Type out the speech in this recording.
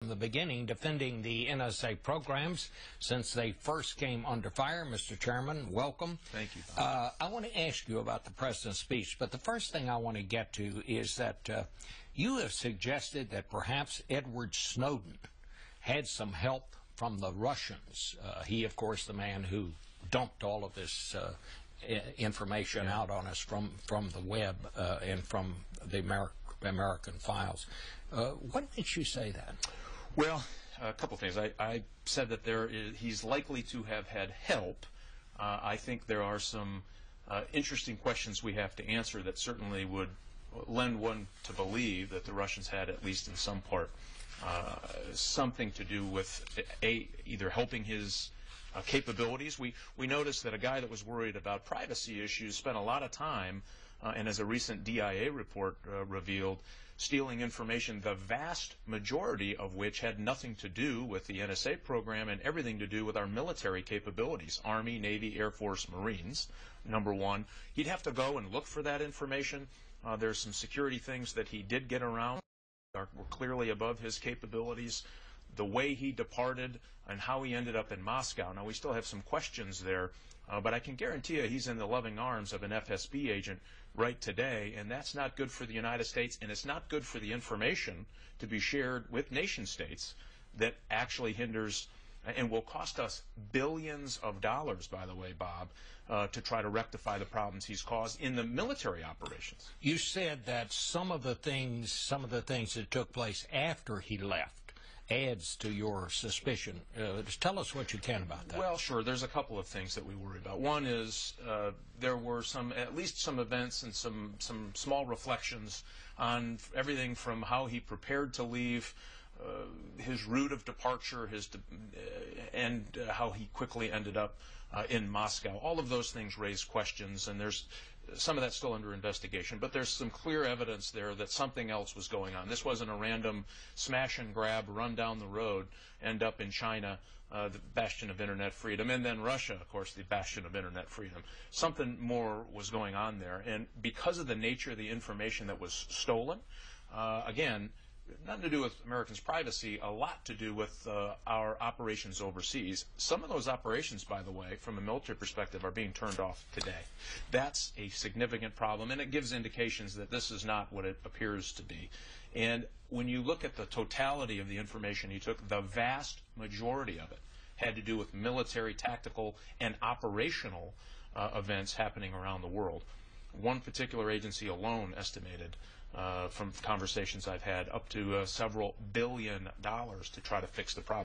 From the beginning, defending the NSA programs since they first came under fire. Mr. Chairman, welcome. Thank you, Bob. I want to ask you about the President's speech, but the first thing I want to get to is that you have suggested that perhaps Edward Snowden had some help from the Russians. He, of course, the man who dumped all of this information out on us from the web and from the American files. What makes you say that? Well, a couple things. I said that he's likely to have had help. I think there are some interesting questions we have to answer that certainly would lend one to believe that the Russians had, at least in some part, something to do with either helping his capabilities. We noticed that a guy that was worried about privacy issues spent a lot of time, and as a recent DIA report revealed, stealing information, the vast majority of which had nothing to do with the NSA program and everything to do with our military capabilities, Army, Navy, Air Force, Marines, number one. He'd have to go and look for that information. There's some security things that he did get around were clearly above his capabilities. The way he departed and how he ended up in Moscow. Now, we still have some questions there, but I can guarantee you he's in the loving arms of an FSB agent right today, and that's not good for the United States, and it's not good for the information to be shared with nation states that actually hinders and will cost us billions of dollars, by the way, Bob, to try to rectify the problems he's caused in the military operations. You said that some of the things that took place after he left adds to your suspicion. Just tell us what you can about that. Well, sure. There's a couple of things that we worry about. One is there were at least some events and some small reflections on everything from how he prepared to leave, his route of departure, and how he quickly ended up in Moscow. All of those things raise questions, and there's some of that's still under investigation, but there's some clear evidence there that something else was going on. This wasn't a random smash and grab, run down the road, end up in China, the bastion of internet freedom, and then Russia, of course, the bastion of internet freedom. Something more was going on there, and because of the nature of the information that was stolen, again, nothing to do with Americans' privacy, a lot to do with our operations overseas. Some of those operations, by the way, from a military perspective, are being turned off today. That's a significant problem, and it gives indications that this is not what it appears to be. And when you look at the totality of the information he took, the vast majority of it had to do with military, tactical, and operational events happening around the world. One particular agency alone estimated, from conversations I've had, up to several $billion to try to fix the problem.